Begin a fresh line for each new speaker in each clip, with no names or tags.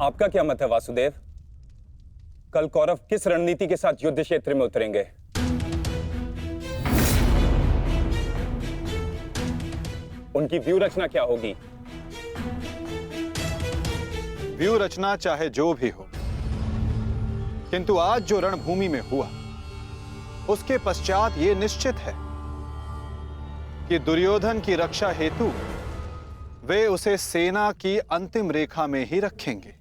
आपका क्या मत है वासुदेव? कल कौरव किस रणनीति के साथ युद्ध क्षेत्र में उतरेंगे? उनकी व्यूह रचना क्या होगी?
व्यूह रचना चाहे जो भी हो, किंतु आज जो रणभूमि में हुआ उसके पश्चात यह निश्चित है कि दुर्योधन की रक्षा हेतु वे उसे सेना की अंतिम रेखा में ही रखेंगे,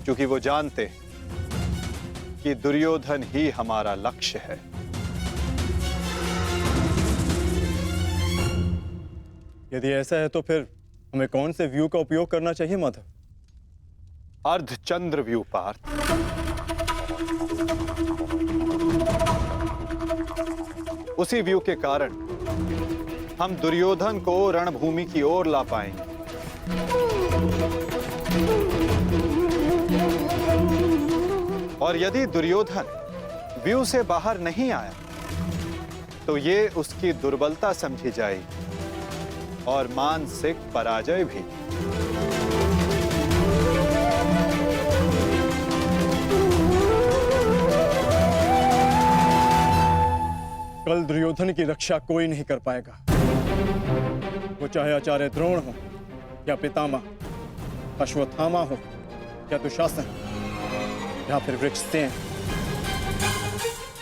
क्योंकि वो जानते हैं कि दुर्योधन ही हमारा लक्ष्य है।
यदि ऐसा है तो फिर हमें कौन से व्यू का उपयोग करना चाहिए माधव?
अर्धचंद्र व्यू पार्थ। उसी व्यू के कारण हम दुर्योधन को रणभूमि की ओर ला पाएंगे। और यदि दुर्योधन व्यू से बाहर नहीं आया तो ये उसकी दुर्बलता समझी जाएगी और मानसिक पराजय भी।
कल दुर्योधन की रक्षा कोई नहीं कर पाएगा, वो चाहे आचार्य द्रोण हो या पितामह, अश्वत्थामा हो या दुशासन या फिर वृक्षसेन।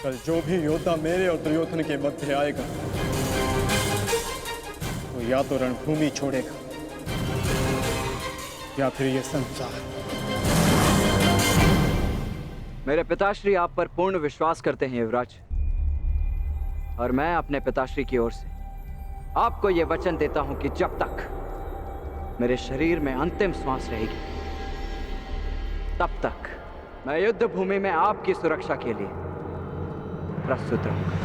कल जो भी योद्धा मेरे और दुर्योधन के मध्य आएगा तो या तो रणभूमि छोड़ेगा या फिर ये संसार।
मेरे पिताश्री आप पर पूर्ण विश्वास करते हैं युवराज, और मैं अपने पिताश्री की ओर से आपको यह वचन देता हूं कि जब तक मेरे शरीर में अंतिम श्वास रहेगी तब तक मैं युद्ध भूमि में आपकी सुरक्षा के लिए प्रस्तुत रहूंगा।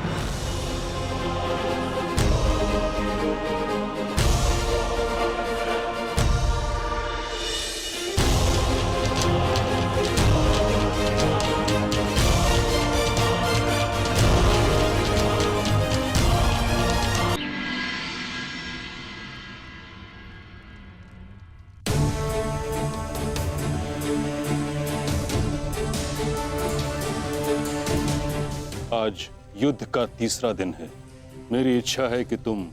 आज युद्ध का तीसरा दिन है। मेरी इच्छा है कि तुम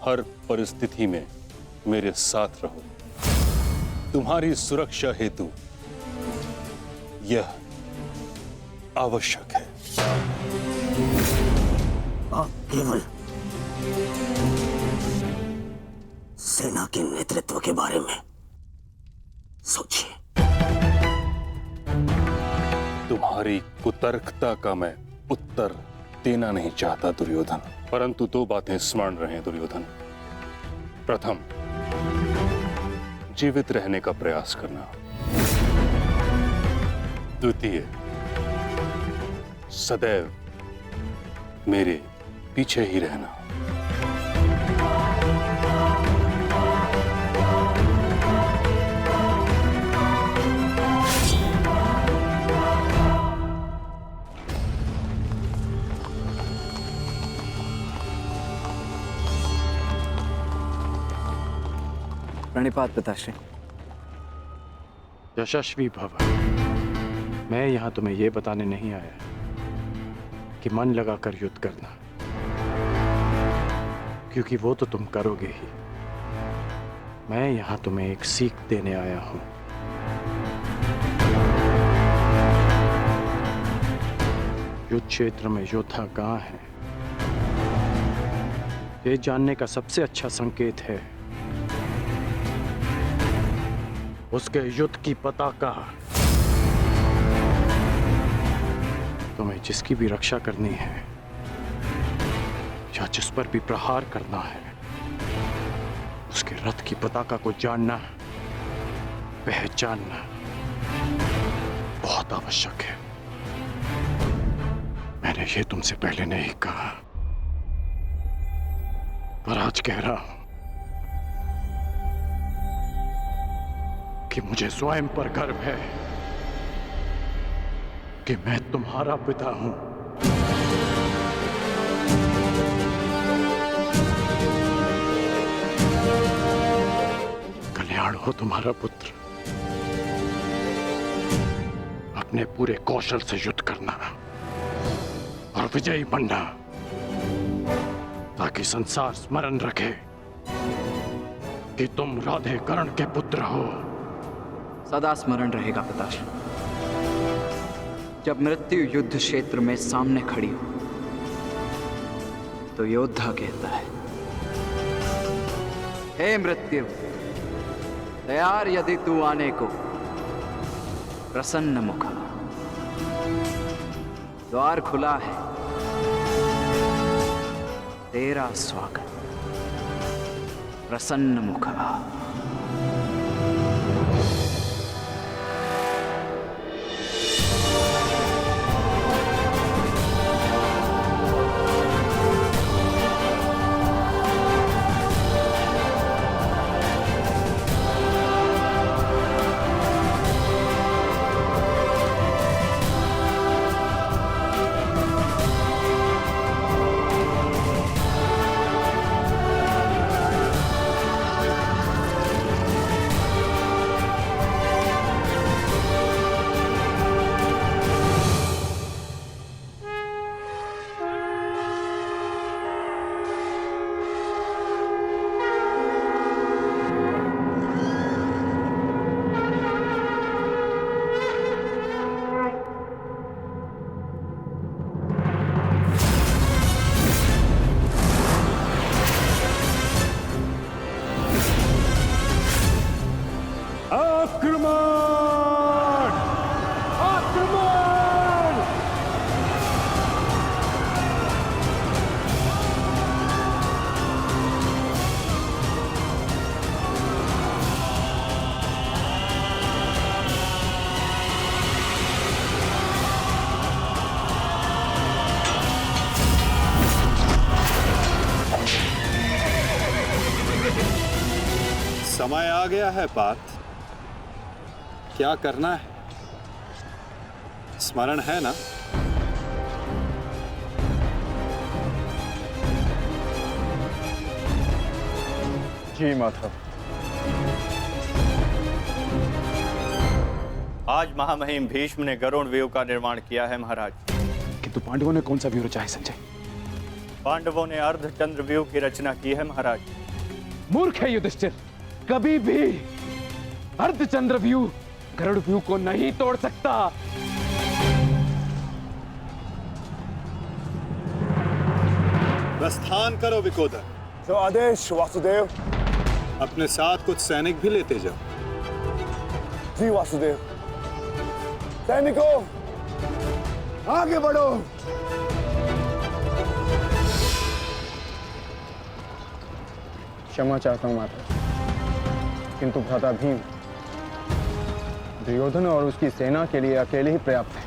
हर परिस्थिति में मेरे साथ रहो। तुम्हारी सुरक्षा हेतु यह आवश्यक है।
आप केवल सेना के नेतृत्व के बारे में सोचिए।
तुम्हारी कुतर्कता का मैं उत्तर देना नहीं चाहता दुर्योधन, परंतु दो बातें स्मरण रहें दुर्योधन। प्रथम, जीवित रहने का प्रयास करना। द्वितीय, सदैव मेरे पीछे ही रहना।
प्रणिपात पिताश्री।
यशस्वी भव। मैं यहां तुम्हें यह बताने नहीं आया कि मन लगाकर युद्ध करना, क्योंकि वो तो तुम करोगे ही। मैं यहां तुम्हें एक सीख देने आया हूं। युद्ध क्षेत्र में योद्धा कहां है, ये जानने का सबसे अच्छा संकेत है उसके युद्ध की पताका। तुम्हें जिसकी भी रक्षा करनी है या जिस पर भी प्रहार करना है, उसके रथ की पताका को जानना, पहचानना बहुत आवश्यक है। मैंने ये तुमसे पहले नहीं कहा, पर आज कह रहा हूं कि मुझे स्वयं पर गर्व है कि मैं तुम्हारा पिता हूं। हो तुम्हारा पुत्र अपने पूरे कौशल से युद्ध करना और विजयी बनना, ताकि संसार स्मरण रखे कि तुम राधे कर्ण के पुत्र हो।
सदा स्मरण रहेगा पिताश्री। जब मृत्यु युद्ध क्षेत्र में सामने खड़ी हो तो योद्धा कहता है, हे मृत्यु, तैयार यदि तू आने को, प्रसन्न मुखा। द्वार खुला है, तेरा स्वागत, प्रसन्न मुखा।
समय आ गया है पार्थ। क्या करना है? स्मरण है ना?
जी माधव।
आज महामहिम भीष्म ने गरुड़ व्यूह का निर्माण किया है महाराज।
किंतु पांडवों ने कौन सा व्यूह रचा है संजय?
पांडवों ने अर्धचंद्र व्यूह की रचना की है महाराज।
मूर्ख है युधिष्ठिर, कभी भी अर्धचंद्र व्यूह गरुड़ व्यूह को नहीं तोड़ सकता।
प्रस्थान करो विकोदर।
जो आदेश वासुदेव।
अपने साथ कुछ सैनिक भी लेते जाओ।
जी वासुदेव। सैनिकों, आगे बढ़ो।
क्षमा चाहता हूं माता, किंतु भ्राता भीम दुर्योधन और उसकी सेना के लिए अकेले ही पर्याप्त है।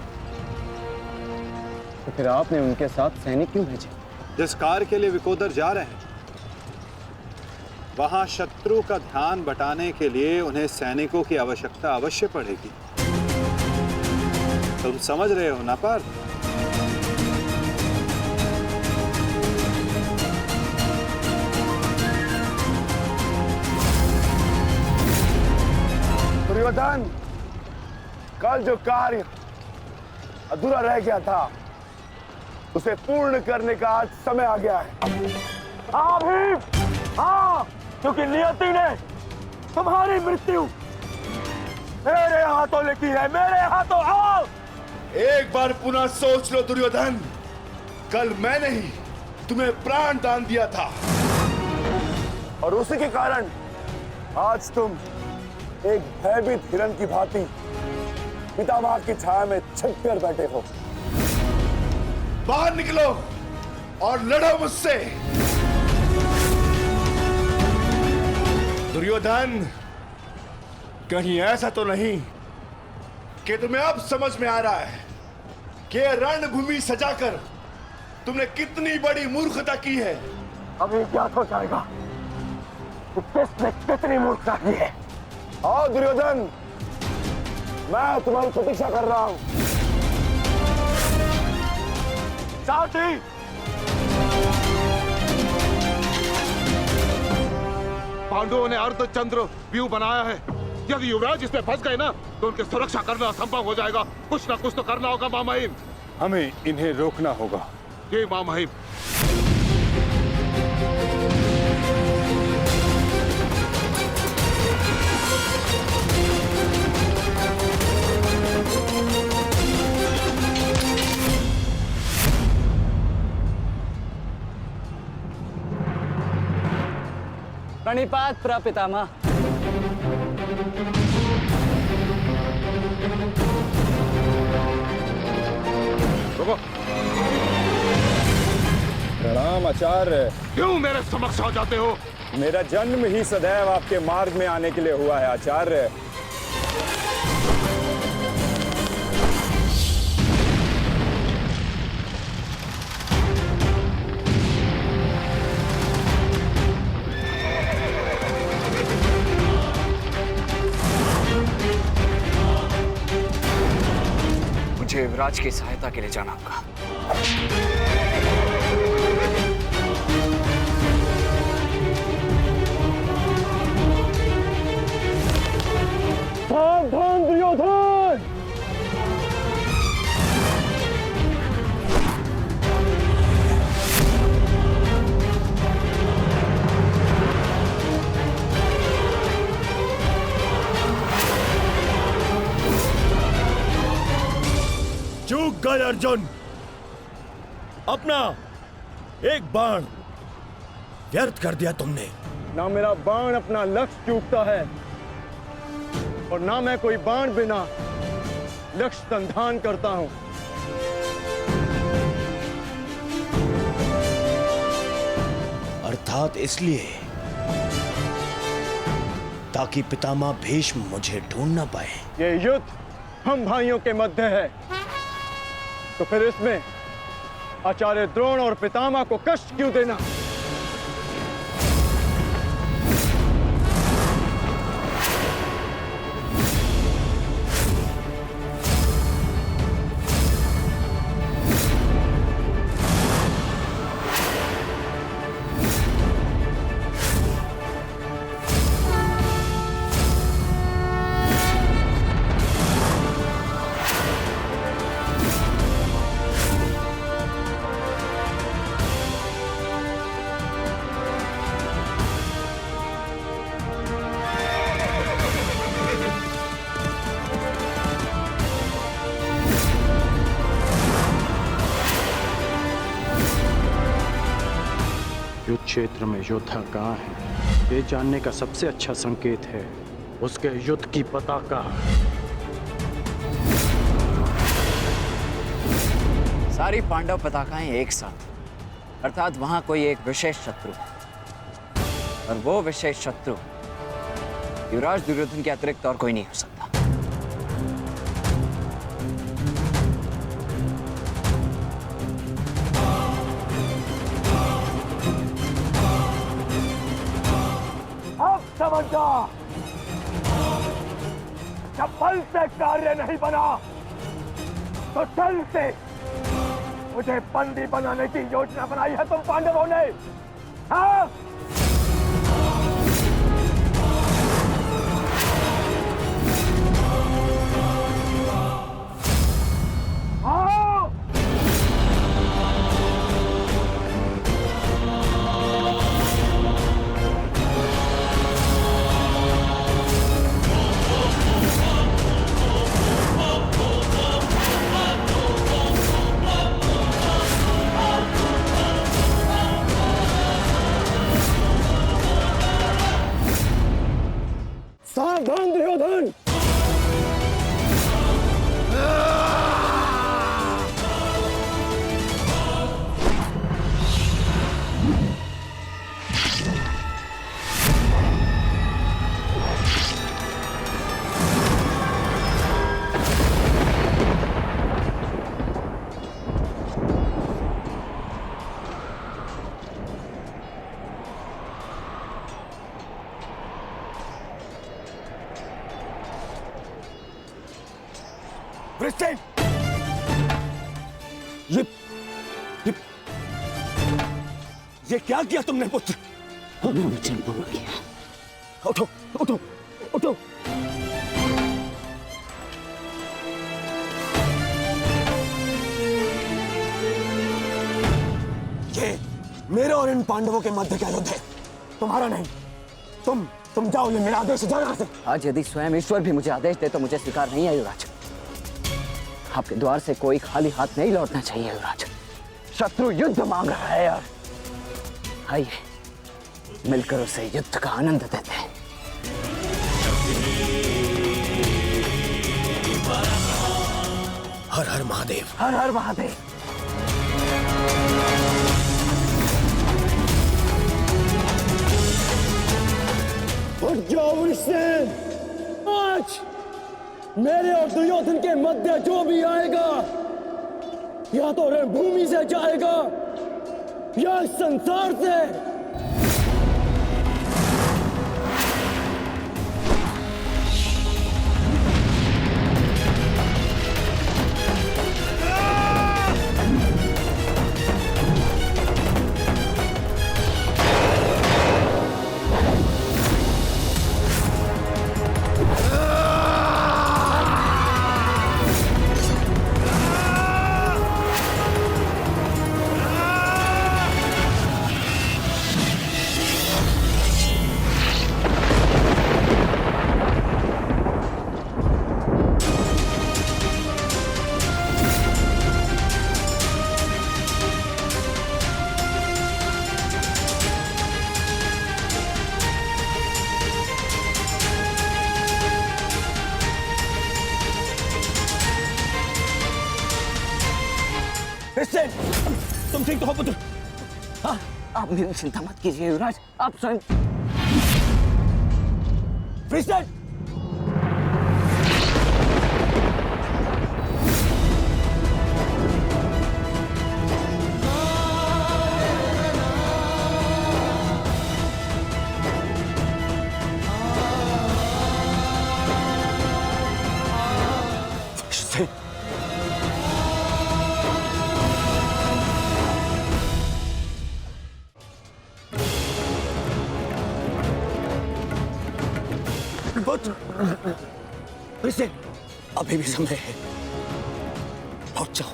तो फिर आपने उनके साथ सैनिक क्यों भेजे?
जिस कार्य के लिए विकोदर जा रहे हैं, वहां शत्रु का ध्यान बटाने के लिए उन्हें सैनिकों की आवश्यकता अवश्य पड़ेगी। तुम समझ रहे हो ना पार्थ?
दुर्योधन, कल जो कार्य अधूरा रह गया था उसे पूर्ण करने का आज समय आ गया है। हाँ भीम, हाँ, क्योंकि नियति ने तुम्हारी मृत्यु मेरे हाथों लिखी है, मेरे हाथों। आओ,
एक बार पुनः सोच लो दुर्योधन, कल मैंने ही तुम्हें प्राण दान दिया था
और उसी के कारण आज तुम एक भयभीत हिरण की भांति पितामह की छाया में छिप कर बैठे हो।
बाहर निकलो और लड़ो मुझसे। दुर्योधन, कहीं ऐसा तो नहीं कि तुम्हें अब समझ में आ रहा है कि रणभूमि सजाकर तुमने कितनी बड़ी मूर्खता की है?
अभी ज्ञात हो जाएगा कि किसने कितनी मूर्खता की है। आओ दुर्योधन, मैं तुम्हारी प्रतीक्षा कर रहा हूं। साथी,
पांडवों ने अर्धचंद्र व्यूह बनाया है। यदि युवराज इसमें फंस गए ना तो उनकी सुरक्षा करना असंभव हो जाएगा। कुछ ना कुछ तो करना होगा मामहिम।
हमें इन्हें रोकना होगा।
ये मामहिम।
प्रणिपात प्रपितामह।
रुको।
प्रणाम आचार्य।
क्यों मेरे समक्ष आ जाते हो?
मेरा जन्म ही सदैव आपके मार्ग में आने के लिए हुआ है आचार्य।
मुझे युवराज की सहायता के लिए जाना होगा।
सावधान दुर्योधन!
चूक गए अर्जुन। अपना एक बाण व्यर्थ कर दिया तुमने।
ना मेरा बाण अपना लक्ष्य चूकता है और ना मैं कोई बाण बिना लक्ष्य संधान करता हूं।
अर्थात इसलिए ताकि पितामह भीष्म मुझे ढूंढ ना पाए।
ये युद्ध हम भाइयों के मध्य है, तो फिर इसमें आचार्य द्रोण और पितामह को कष्ट क्यों देना?
युद्ध क्षेत्र में योद्धा कहाँ है, ये जानने का सबसे अच्छा संकेत है उसके युद्ध की पताका।
सारी पांडव पताकाएं एक साथ, अर्थात वहां कोई एक विशेष शत्रु है, और वो विशेष शत्रु युवराज दुर्योधन के अतिरिक्त और कोई नहीं हो सकता।
अब समझा, जब बल से कार्य नहीं बना तो छल से मुझे बंदी बनाने की योजना बनाई है तुम पांडवों ने। हाँ? हाँ?
सावधान दुर्योधन!
वृषसेन, ये क्या किया तुमने पुत्र?
हमने वचन पूर्ण किया।
उठो उठो उठो। मेरे और इन पांडवों के मध्य का युद्ध है, तुम्हारा नहीं। तुम जाओ, ये मेरा आदेश है, जाओ यहाँ से।
आज यदि स्वयं ईश्वर भी मुझे आदेश दे तो मुझे स्वीकार नहीं है युवराज। आपके द्वार से कोई खाली हाथ नहीं लौटना चाहिए युवराज। शत्रु युद्ध मांग रहा है यार। आइए मिलकर उसे युद्ध का आनंद देते हैं।
हर हर महादेव।
हर हर महादेव।
उठ जाओ वृषसेन। आज मेरे और दुर्योधन के मध्य जो भी आएगा, या तो रणभूमि से जाएगा या इस संसार से।
तुम ठीक तो हो पुत्र? हाँ, आप मेरी चिंता मत कीजिए युवराज, आप स्वयं।
वृषसेन, अभी भी समय है, लौट जाओ।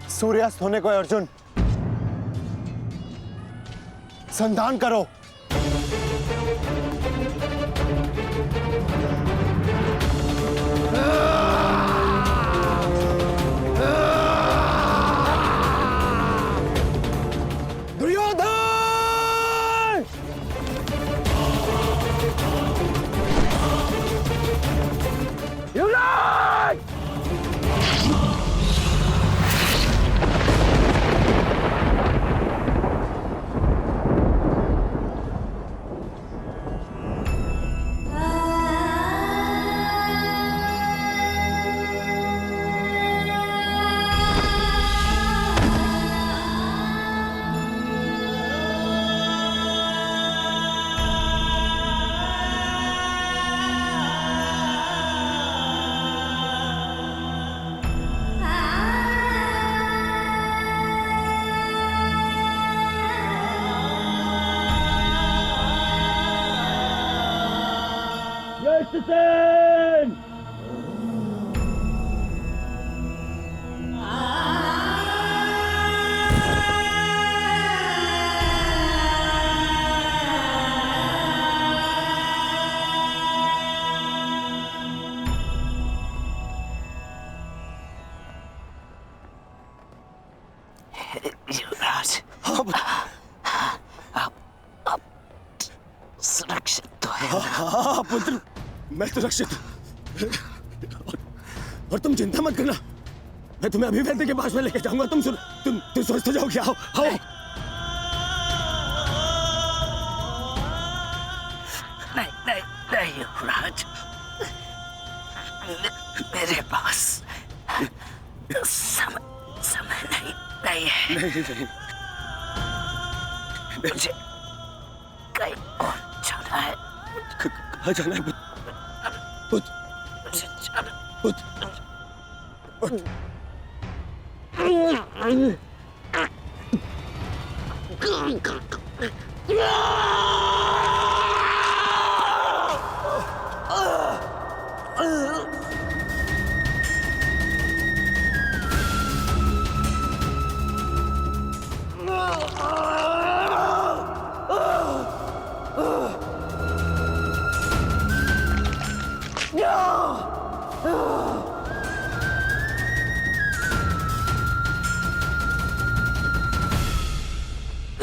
सूर्यास्त होने को है अर्जुन, संधान करो।
युवराज, आप सुरक्षित तो है।
हाँ पुत्र, मैं सुरक्षित हूँ। और तुम चिंता मत करना, मैं तुम्हें अभी वैद्य के पास में लेके जाऊंगा। तुम स्वस्थ हो जाओगे। आओ आओ।
नहीं युवराज, मेरे पास समय नहीं है।
नहीं।
मुझे कहीं और जाना है।
कहाँ जाना है?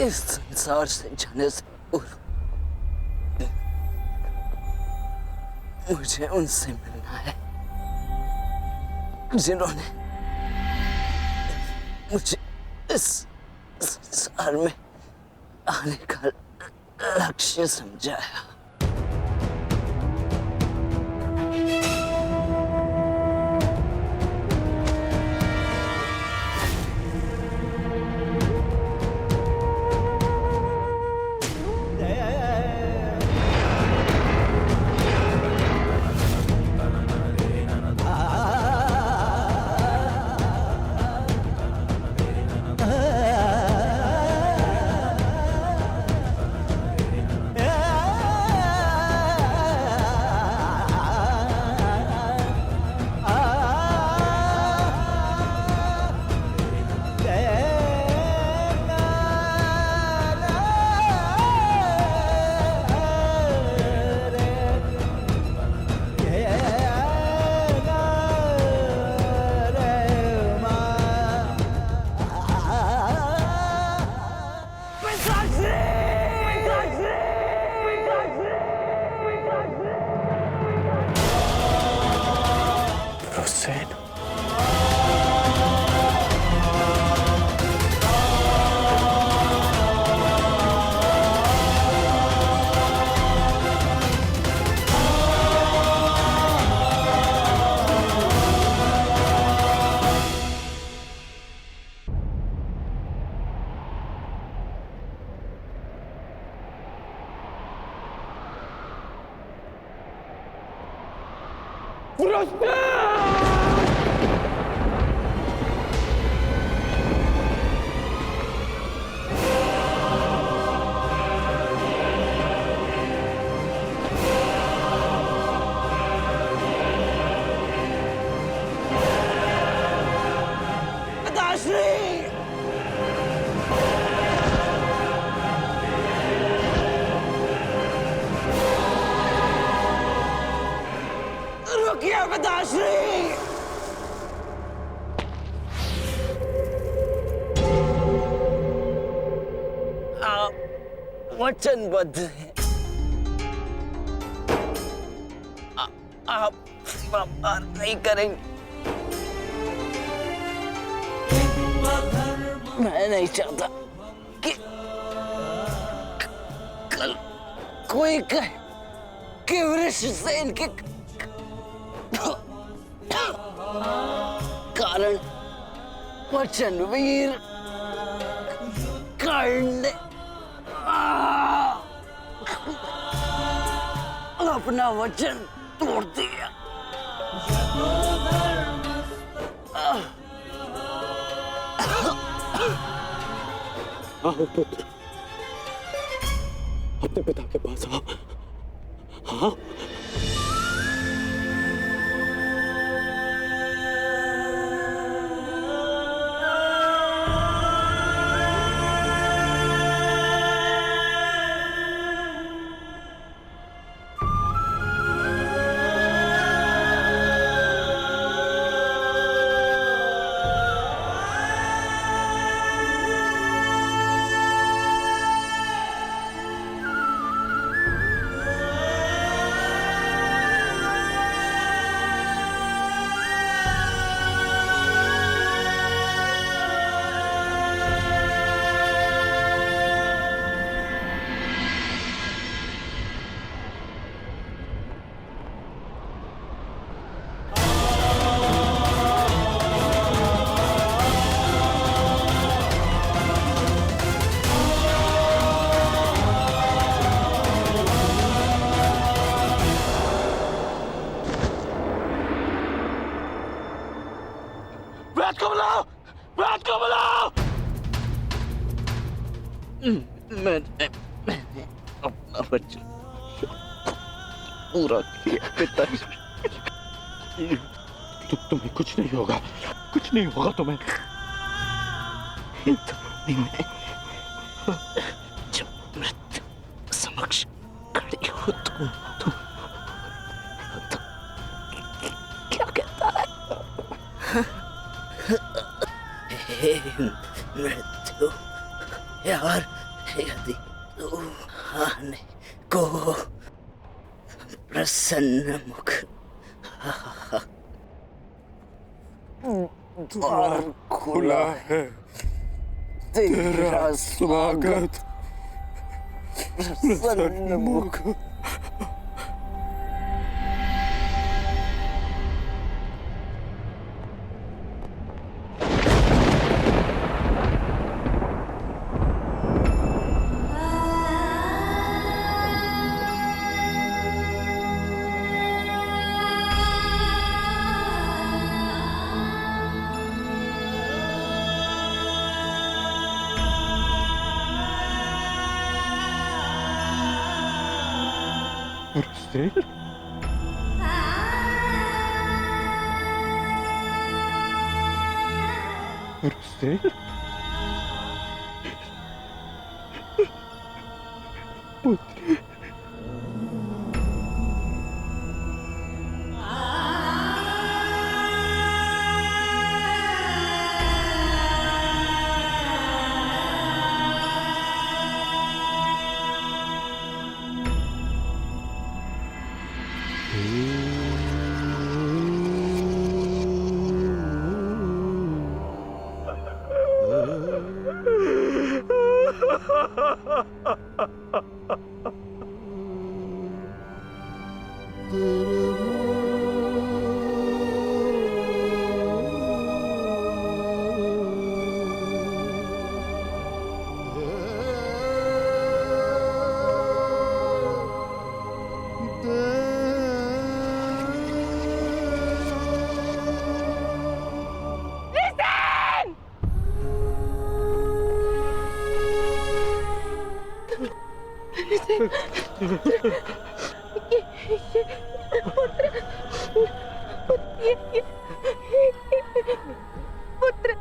इस संसार से जाने से पूर्व मुझे उनसे मिलना है जिन्होंने मुझे इस संसार में आने का लक्ष्य समझाया। रुकिए पिताश्री। आप वचनबद्ध हैं। आप व्यापार नहीं करेंगे। मैं नहीं चाहता कि कल कोई कहे कि वृषसेन के कारण वचनवीर कर्ण ने अपना वचन तोड़ दिया।
आओ पुत्र, अपने पिता के पास आओ। हाँ विराट को बुलाओ, विराट को बुलाओ।
मैंने अपना वचन पूरा किया पिताश्री।
तुम्हें कुछ नहीं होगा, कुछ नहीं होगा तुम्हें।
जब मृत्यु समक्ष खड़ी हो तुम तो क्या कहता है? हे मृत्यु, यार यदि तू आने को प्रसन्न मुख
द्वार खुला है,
तेरा
स्वागत
प्रसन्न मुख।
पुत्र,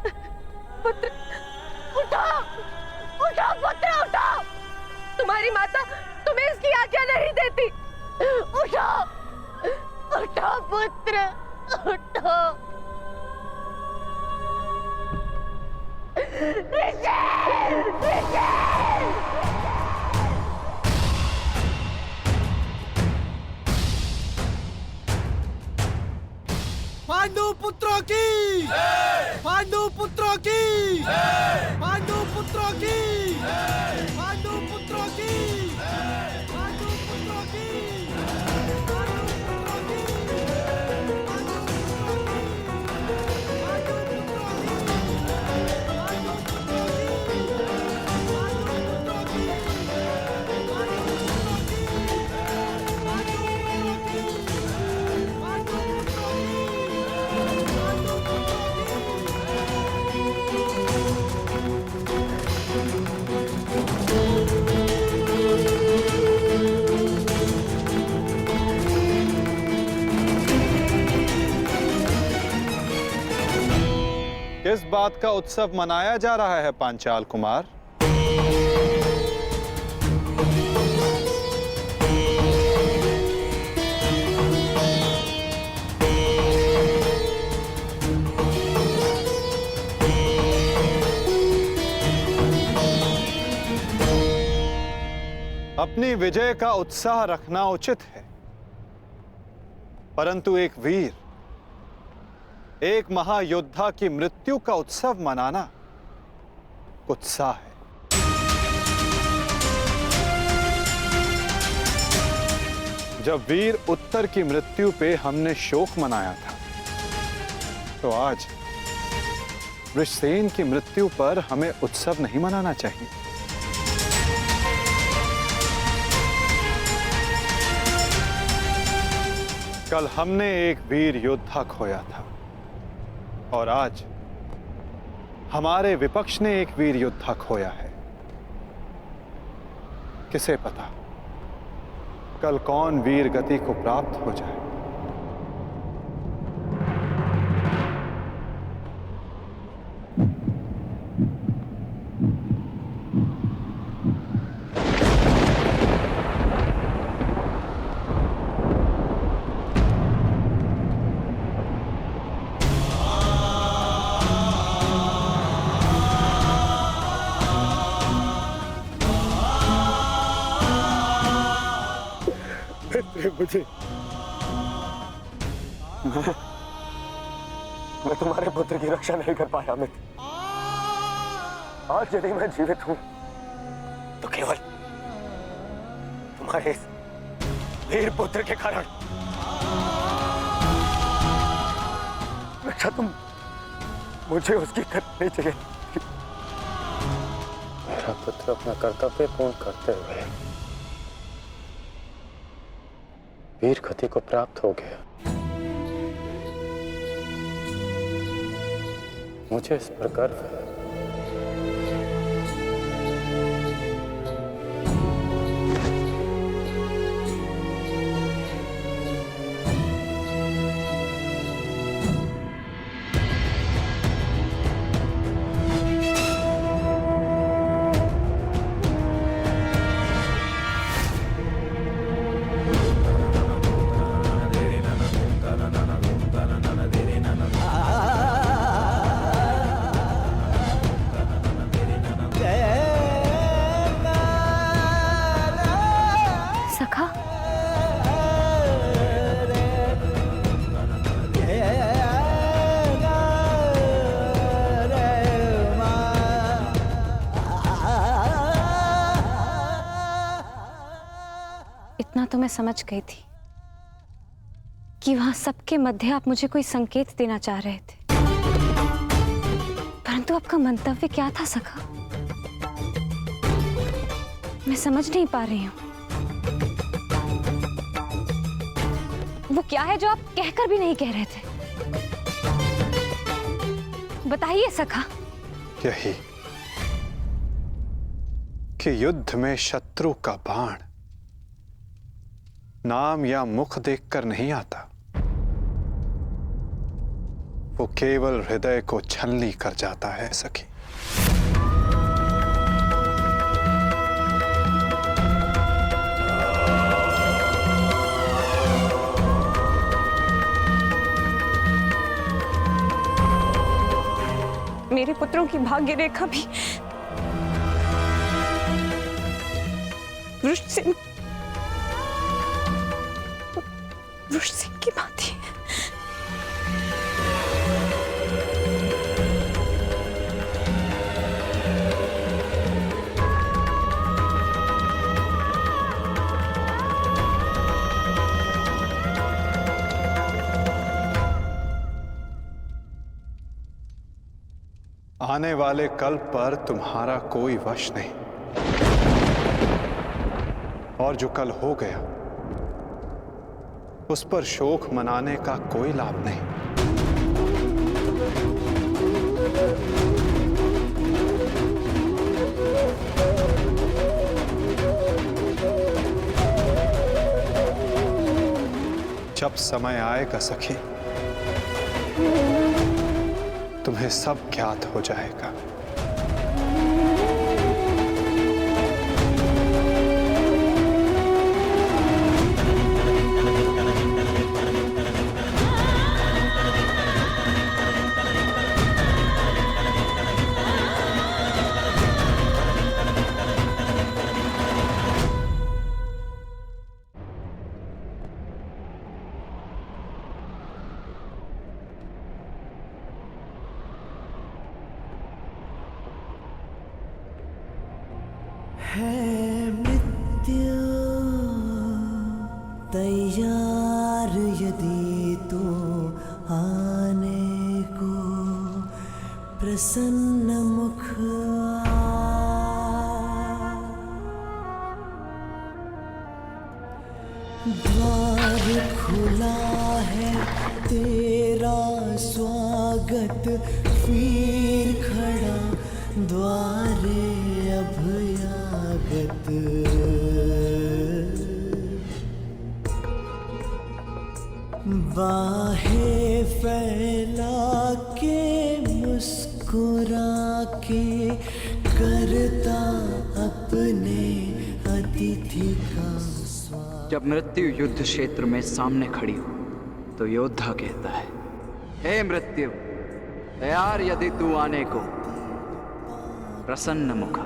पुत्र, उठो, उठो पुत्र, उठो। तुम्हारी माता तुम्हें इसकी आज्ञा नहीं देती। उठो, उठो पुत्र, उठो। ऋषि, ऋषि।
पांडु पुत्रों की, पांडु पुत्रों की, पांडु पुत्रों की, पांडु पुत्रों की, पांडु पुत्रों की,
किस बात का उत्सव मनाया जा रहा है पांचाल कुमार? अपनी विजय का उत्साह रखना उचित है, परंतु एक वीर, एक महायोद्धा की मृत्यु का उत्सव मनाना उत्साह है। जब वीर उत्तर की मृत्यु पे हमने शोक मनाया था, तो आज वृषसेन की मृत्यु पर हमें उत्सव नहीं मनाना चाहिए। कल हमने एक वीर योद्धा खोया था और आज हमारे विपक्ष ने एक वीर योद्धा खोया है। किसे पता कल कौन वीर गति को प्राप्त हो जाए।
मुझे मैं तुम्हारे पुत्र की रक्षा नहीं कर पाया मित्र। आज यदि मैं जीवित हूं तो केवल तुम्हारे इस वीर पुत्र के कारण। अच्छा तुम मुझे उसकी करनी चाहिए। मेरा पुत्र अपना कर्तव्य पूर्ण करते हुए वीर गति को प्राप्त हो गया। मुझे इस पर गर्व है।
इतना तो मैं समझ गई थी कि वहां सबके मध्य आप मुझे कोई संकेत देना चाह रहे थे, परंतु आपका मंतव्य क्या था सखा? मैं समझ नहीं पा रही हूं। वो क्या है जो आप कहकर भी नहीं कह रहे थे? बताइए सखा।
यही कि युद्ध में शत्रु का बाण नाम या मुख देखकर नहीं आता, वो केवल हृदय को छलनी कर जाता है सखी।
मेरे पुत्रों की भाग्य रेखा भी वृषसिंह की बात है।
आने वाले कल पर तुम्हारा कोई वश नहीं, और जो कल हो गया उस पर शोक मनाने का कोई लाभ नहीं। जब समय आएगा सखी, तुम्हें सब ज्ञात हो जाएगा।
है मृत्यु तैयार यदि तो आने को प्रसन्न मुख द्वार खुला है तेरा स्वागत। स्वागत वीर खड़ा द्वारे अभयागत बाहें फैला के मुस्कुरा के करता अपने अतिथि का
जब मृत्यु युद्ध क्षेत्र में सामने खड़ी हो तो योद्धा कहता है, हे मृत्यु, तैयार यदि तू आने को, प्रसन्न मुखा।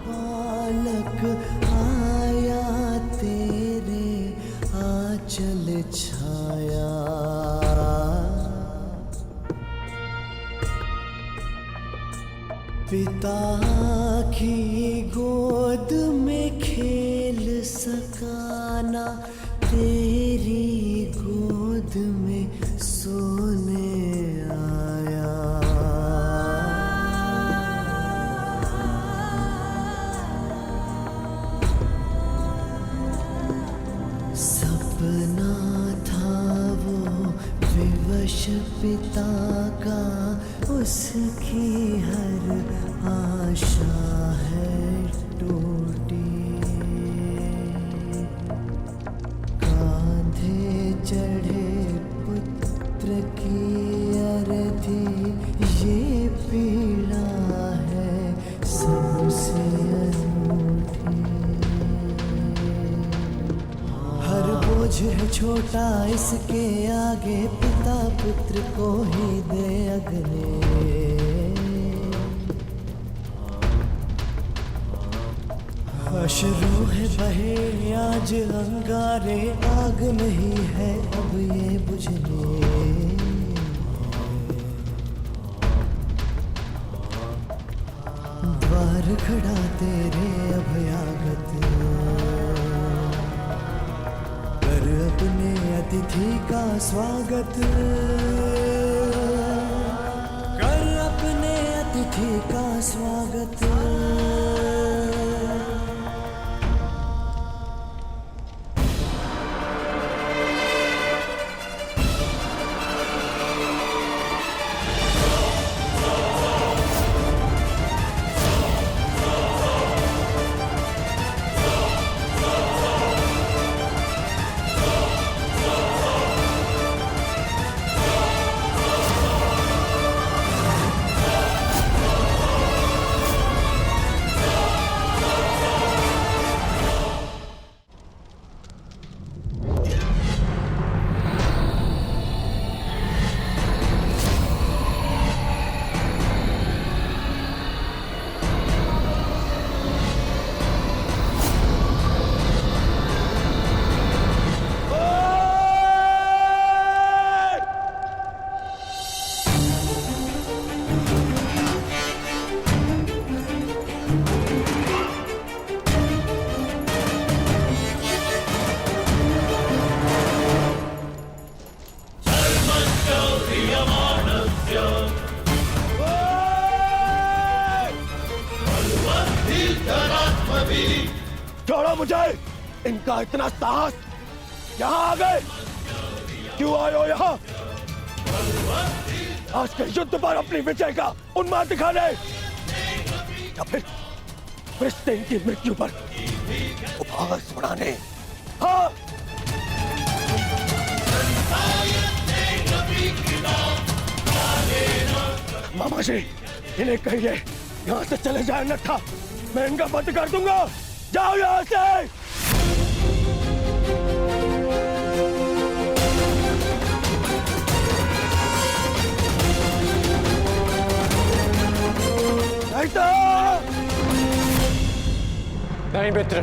बालक आया तेरे आंचल छाया, पिता की गोद में खेल सकाना, तेरी गोद में सोने आया। सपना था वो विवश पिता का, उसकी हर आशा है टूटी। कांधे चढ़े पुत्र की अर्थी, ये पीड़ा है सबसे अनूठी। हर बोझ है छोटा इसके आगे, पिता पुत्र को ही दे अगले। अश्रु है बहे आज अंगारे, आग नहीं है अब ये बुझने। द्वार खड़ा तेरे अभयागत, कर अपने अतिथि का स्वागत, कर अपने अतिथि का स्वागत।
छोड़ो मुझे, इनका इतना साहस, यहाँ आ गए, क्यों आए हो यहाँ? आज के युद्ध पर अपनी विजय का उन्माद दिखाने, या फिर फिलिस्तीन की मृत्यु पर उपहास उड़ाने? हाँ, मामा जी, इन्हें कहिए यहाँ से चले जाए, अन्यथा मैं इनका बंद कर दूंगा। जाओ यहाँ से।
नहीं मित्र,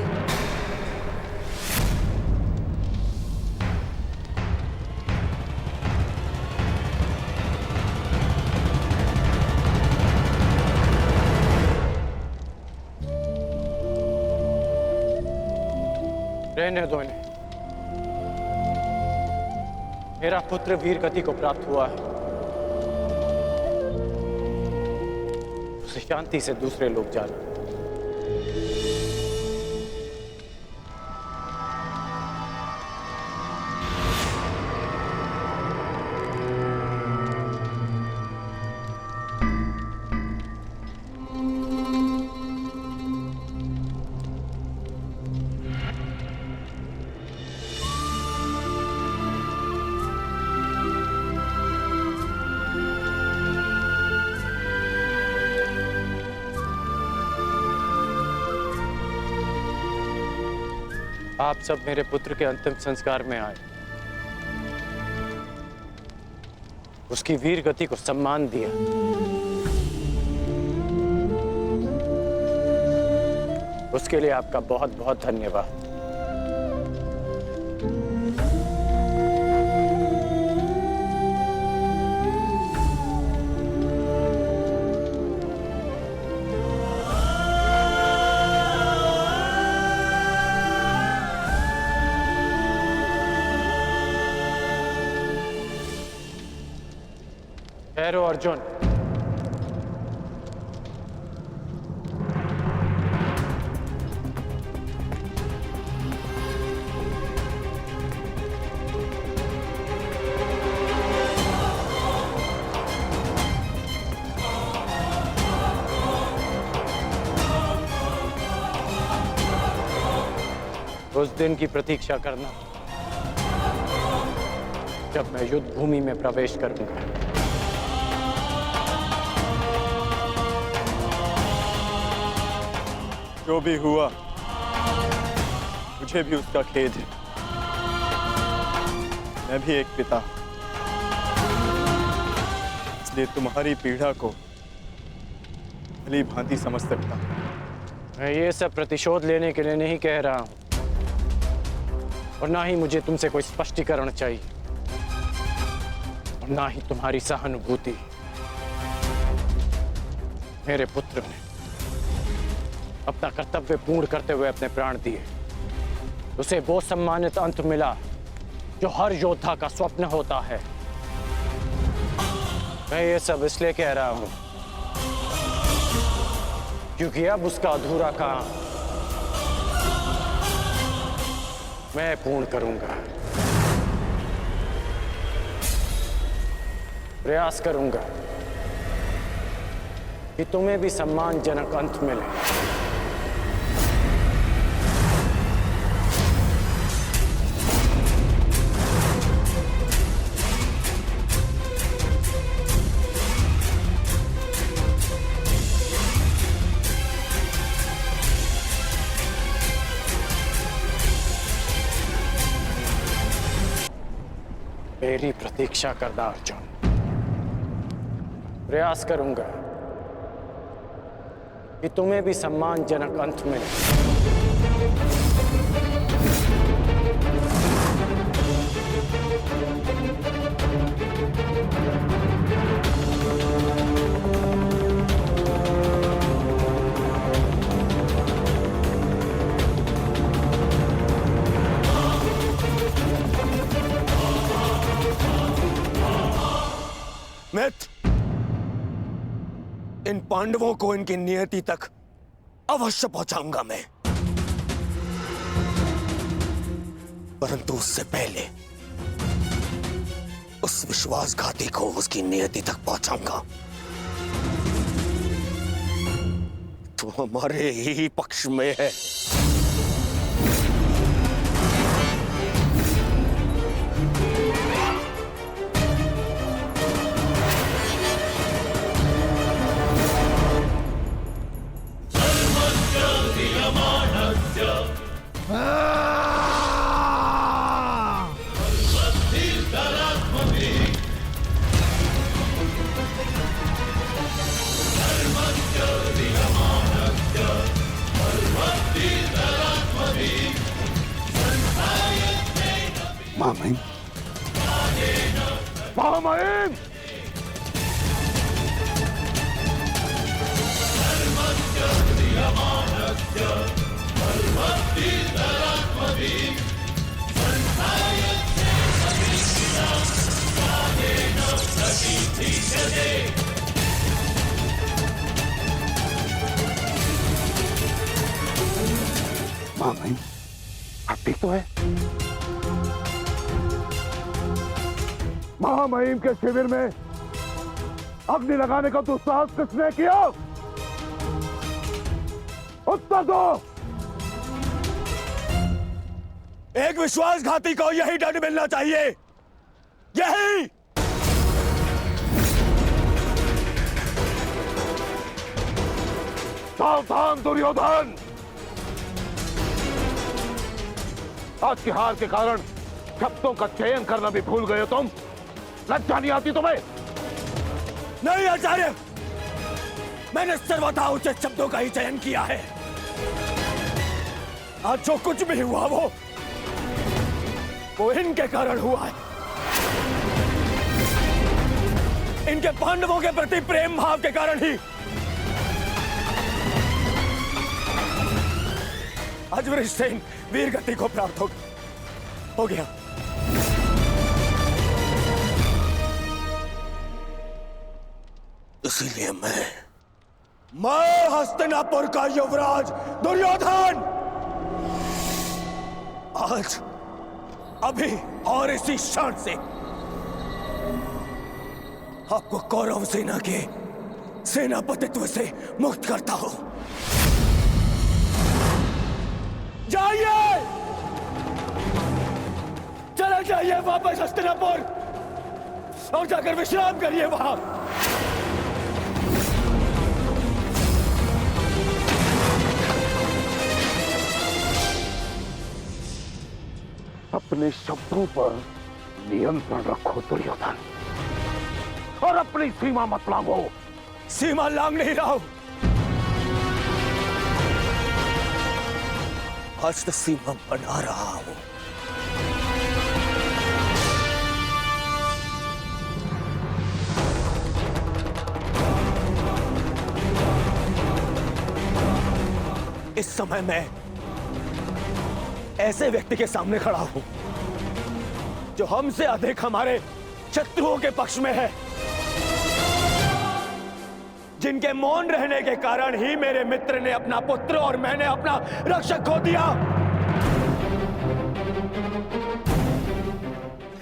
रहने दो इन्हें। मेरा पुत्र वीर गति को प्राप्त हुआ है, उसे शांति से दूसरे लोग जाना।
आप सब मेरे पुत्र के अंतिम संस्कार में आए, उसकी वीर गति को सम्मान दिया। उसके लिए आपका बहुत बहुत धन्यवाद। ठहरो अर्जुन। उस दिन की प्रतीक्षा करना जब मैं युद्ध भूमि में प्रवेश करूंगा।
जो भी हुआ मुझे भी उसका खेद है। मैं भी एक पिता, इसलिए तुम्हारी पीड़ा को भली भांति समझ सकता हूं।
मैं ये सब प्रतिशोध लेने के लिए नहीं कह रहा हूं, और ना ही मुझे तुमसे कोई स्पष्टीकरण चाहिए, और ना ही तुम्हारी सहानुभूति। मेरे पुत्र ने अपना कर्तव्य पूर्ण करते हुए अपने प्राण दिए। उसे वो सम्मानित अंत मिला जो हर योद्धा का स्वप्न होता है। मैं ये सब इसलिए कह रहा हूं क्योंकि अब उसका अधूरा काम मैं पूर्ण करूंगा। प्रयास करूंगा कि तुम्हें भी सम्मानजनक अंत मिले। मेरी प्रतीक्षा करना अर्जुन। प्रयास करूंगा कि तुम्हें भी सम्मानजनक अंत मिले।
मित्र, इन पांडवों को इनकी नियति तक अवश्य पहुंचाऊंगा मैं, परंतु उससे पहले उस विश्वासघाती को उसकी नियति तक पहुंचाऊंगा। तो हमारे ही पक्ष में है।
महामहिम, महामहिम, महामहिम, आप ठीक तो है? महामहिम के शिविर में अग्नि लगाने का दुस्साहस किसने किया? उत्तर दो।
एक विश्वासघाती को यही दंड मिलना चाहिए, यही।
सावधान दुर्योधन, आज की हार के कारण शब्दों का चयन करना भी भूल गए हो तुम। लज्जा नहीं आती तुम्हें?
नहीं आचार्य, मैंने सर्वथा उचित शब्दों का ही चयन किया है। आज जो कुछ भी हुआ वो इनके कारण हुआ है। इनके पांडवों के प्रति प्रेम भाव के कारण ही आज वृषसेन वीर गति को प्राप्त हो गया। इसीलिए मैं हस्तिनापुर का युवराज दुर्योधन आज अभी और इसी क्षण से आपको कौरव सेना के सेनापतित्व से मुक्त करता हूं। जाइए, चले जाइए वापस हस्तिनापुर और जाकर विश्राम करिए वहां।
अपने शब्दों पर नियंत्रण रखो दुर्योधन, और अपनी सीमा मत लांघो।
सीमा लांघ नहीं रहा हूं, आज तो सीमा बना रहा हूं। इस समय मैं ऐसे व्यक्ति के सामने खड़ा हूं जो हमसे अधिक हमारे शत्रुओं के पक्ष में है, जिनके मौन रहने के कारण ही मेरे मित्र ने अपना पुत्र और मैंने अपना रक्षक खो दिया।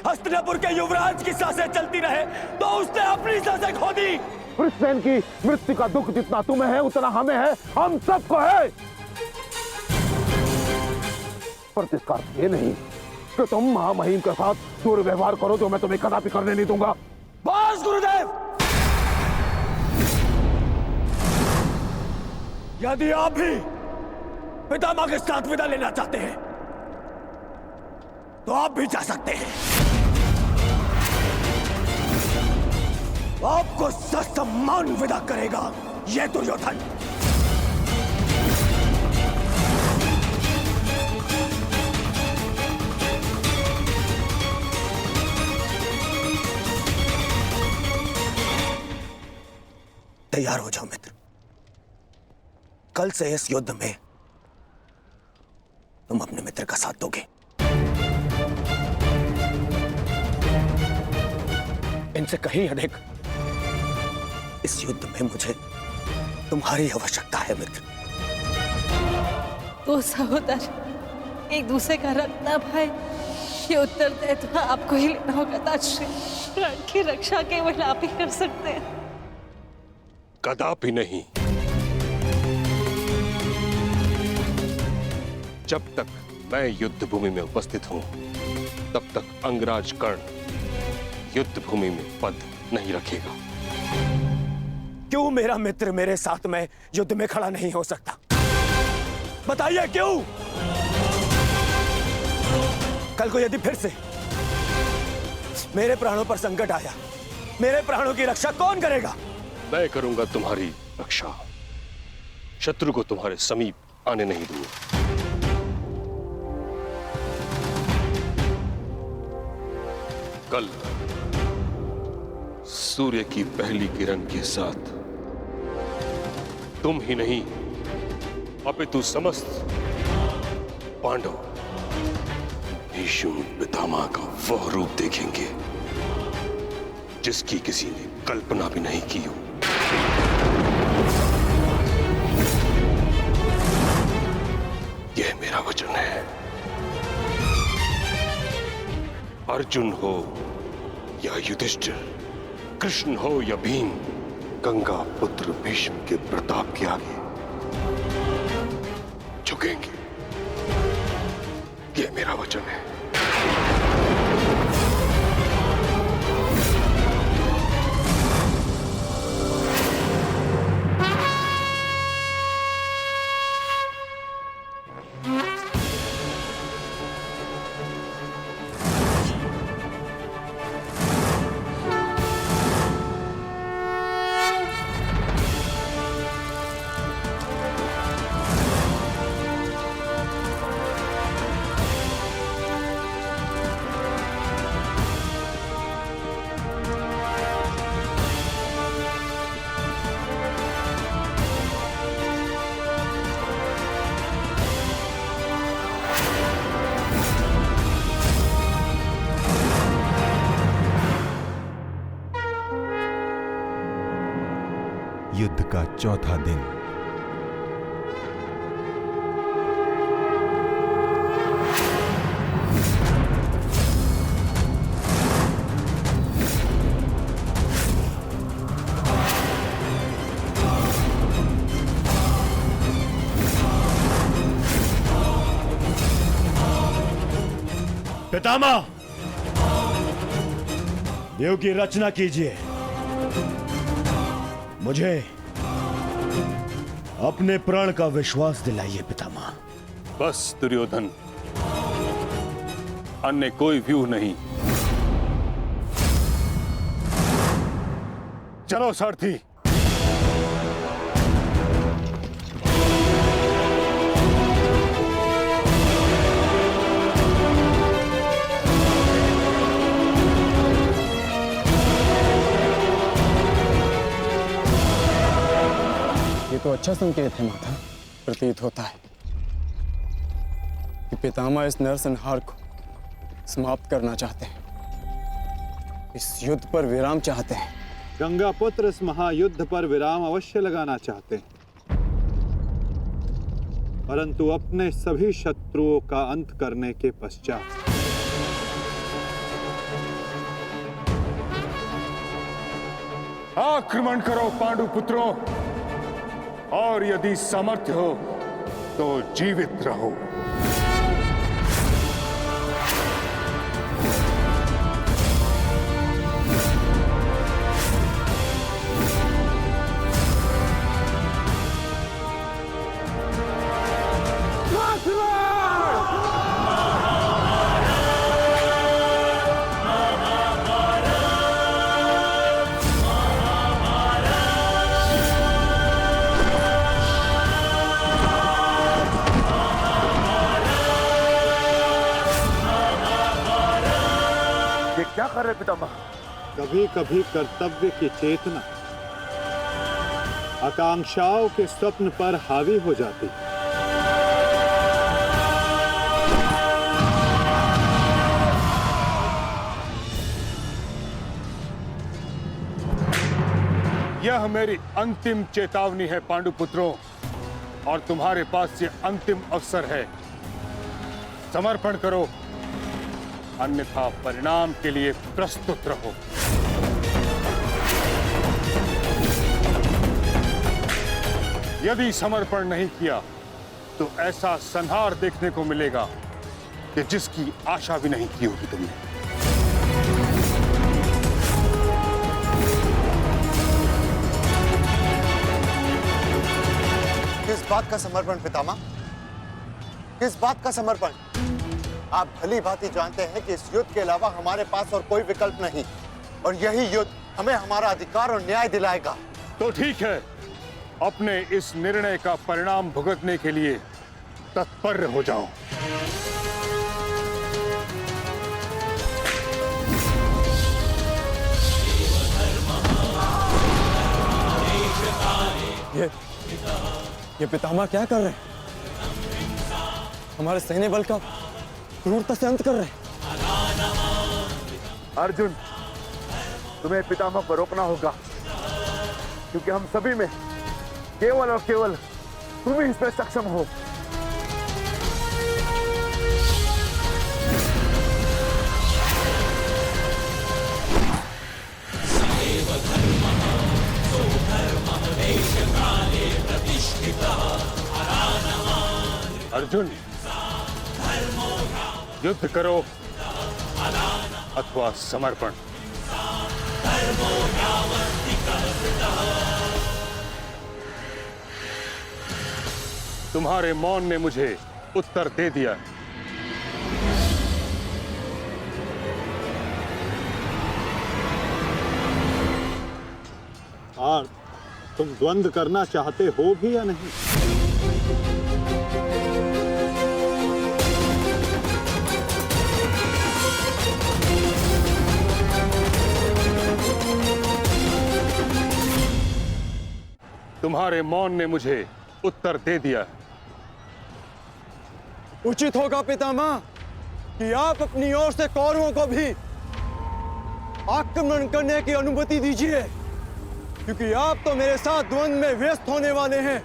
हस्तिनापुर के युवराज की सांसें चलती रहे तो उसने अपनी सांसें खो दी।
वृषसेन की मृत्यु का दुख जितना तुम्हें है उतना हमें है, हम सबको है। पर इसका अर्थ ये नहीं कि तुम महामहिम के साथ दुर्व्यवहार करो, जो मैं तुम्हें कदापि करने नहीं दूंगा।
बस गुरुदेव, यदि आप भी पितामह के साथ विदा लेना चाहते हैं तो आप भी जा सकते हैं। आपको ससम्मान विदा करेगा यह दुर्योधन। तैयार हो जाओ मित्र, कल से इस युद्ध में तुम अपने मित्र का साथ दोगे। इनसे कहीं अधिक इस युद्ध में मुझे तुम्हारी आवश्यकता है मित्र।
दो सहोदर एक दूसरे का रक्त न भाई, ये उत्तरदायित्व आपको ही लेना होगा ताश्री। प्राण की रक्षा केवल आप ही कर सकते हैं।
कदापि नहीं। जब तक मैं युद्ध भूमि में उपस्थित हूं तब तक अंगराज कर्ण युद्ध भूमि में पद नहीं रखेगा।
क्यों मेरा मित्र मेरे साथ में युद्ध में खड़ा नहीं हो सकता? बताइए क्यों? कल को यदि फिर से मेरे प्राणों पर संकट आया, मेरे प्राणों की रक्षा कौन करेगा?
मैं करूंगा तुम्हारी रक्षा। शत्रु को तुम्हारे समीप आने नहीं दूंगा। कल सूर्य की पहली किरण के साथ तुम ही नहीं अपितु समस्त पांडव भीष्म पितामह का वह रूप देखेंगे जिसकी किसी ने कल्पना भी नहीं की हो। यह मेरा वचन है। अर्जुन हो या युधिष्ठिर, कृष्ण हो या भीम, गंगा पुत्र भीष्म के प्रताप के आगे झुकेंगे। यह मेरा वचन है।
युद्ध का चौथा दिन।
पितामह, देव की रचना कीजिए। मुझे अपने प्राण का विश्वास दिलाइए पितामह।
बस दुर्योधन, अन्य कोई व्यूह नहीं। चलो सारथी।
ये तो अच्छा संकेत है माता। प्रतीत होता है कि पितामह इस नरसंहार को समाप्त करना चाहते हैं, इस युद्ध पर विराम चाहते हैं।
गंगा पुत्र इस महायुद्ध पर विराम अवश्य लगाना चाहते हैं, परंतु अपने सभी शत्रुओं का अंत करने के पश्चात।
आक्रमण करो पांडु पुत्रों, और यदि सामर्थ्य हो तो जीवित रहो।
क्या कर रहे पितामह?
कभी कभी कर्तव्य की चेतना आकांक्षाओं के स्वप्न पर हावी हो जाती।
यह मेरी अंतिम चेतावनी है पांडुपुत्रों, और तुम्हारे पास ये अंतिम अवसर है। समर्पण करो, अन्यथा परिणाम के लिए प्रस्तुत रहो। यदि समर्पण नहीं किया तो ऐसा संहार देखने को मिलेगा कि जिसकी आशा भी नहीं की होगी तुमने।
किस बात का समर्पण पितामह? किस बात का समर्पण? आप भली भांति जानते हैं कि इस युद्ध के अलावा हमारे पास और कोई विकल्प नहीं, और यही युद्ध हमें हमारा अधिकार और न्याय दिलाएगा।
तो ठीक है, अपने इस निर्णय का परिणाम भुगतने के लिए तत्पर हो जाओ।
ये पितामह क्या कर रहे हैं? हमारे सैन्य बल का क्रूरता से अंत कर रहे हैं।
अर्जुन, तुम्हें पितामह को रोकना होगा, क्योंकि हम सभी में केवल और केवल तुम ही इसमें सक्षम हो।
अर्जुन, युद्ध करो अथवा समर्पण। तुम्हारे मौन ने मुझे उत्तर दे दिया।
और तुम द्वंद्व करना चाहते हो भी या नहीं?
तुम्हारे मौन ने मुझे उत्तर दे दिया।
उचित होगा पितामह कि आप अपनी ओर से कौरवों को भी आक्रमण करने की अनुमति दीजिए। क्योंकि आप तो मेरे साथ द्वंद्व में व्यस्त होने वाले हैं।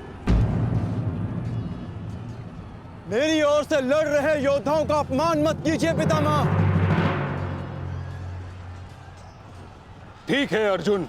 मेरी ओर से लड़ रहे योद्धाओं का अपमान मत कीजिए पितामह।
ठीक है अर्जुन,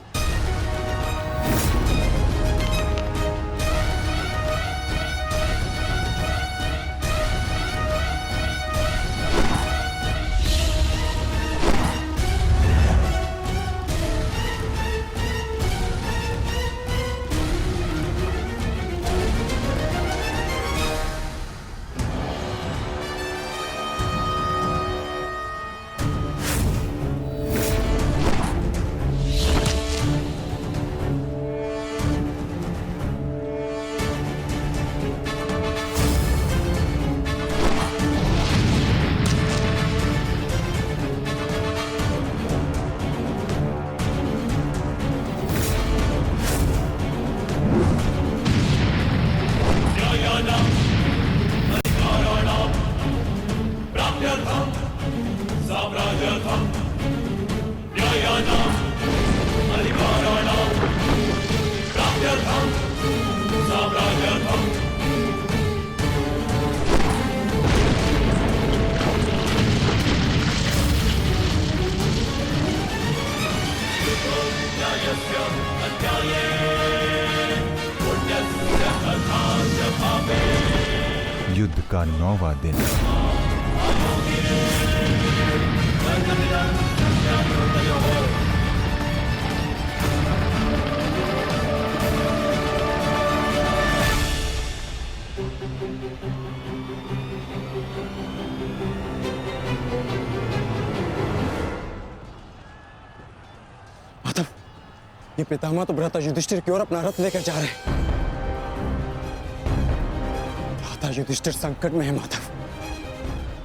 युद्ध का 9वां दिन।
माधव, ये पितामह तो भ्राता युधिष्ठिर की ओर अपना रथ लेकर जा रहे हैं। भ्राता युधिष्ठिर संकट में है माधव,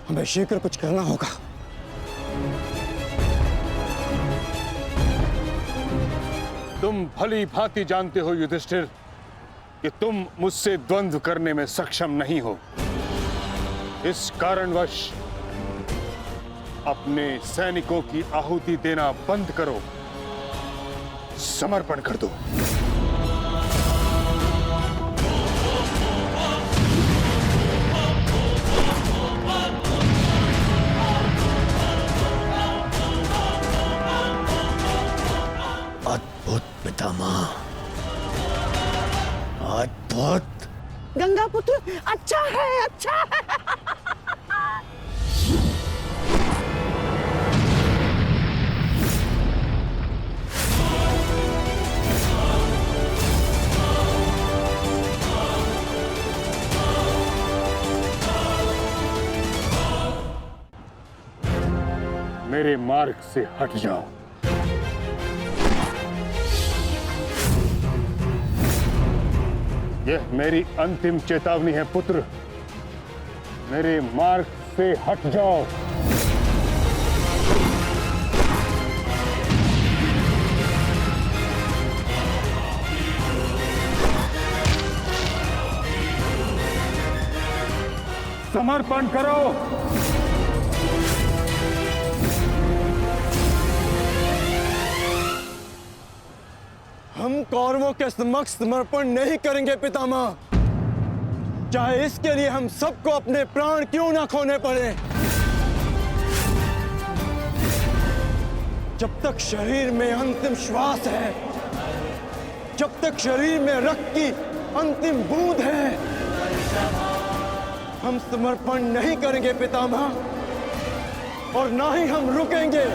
हमें शीघ्र कुछ करना होगा।
तुम भली भांति जानते हो युधिष्ठिर कि तुम मुझसे द्वंद्व करने में सक्षम नहीं हो। इस कारणवश अपने सैनिकों की आहुति देना बंद करो, समर्पण कर दो।
अद्भुत पितामह, अद्भुत।
गंगा पुत्र अच्छा है, अच्छा है।
मेरे मार्ग से हट जाओ। यह मेरी अंतिम चेतावनी है पुत्र, मेरे मार्ग से हट जाओ। समर्पण करो।
हम कौरवों के समक्ष समर्पण नहीं करेंगे पितामह, चाहे इसके लिए हम सबको अपने प्राण क्यों ना खोने पड़े। जब तक शरीर में अंतिम श्वास है, जब तक शरीर में रक्त की अंतिम बूंद है, हम समर्पण नहीं करेंगे पितामह, और ना ही हम रुकेंगे।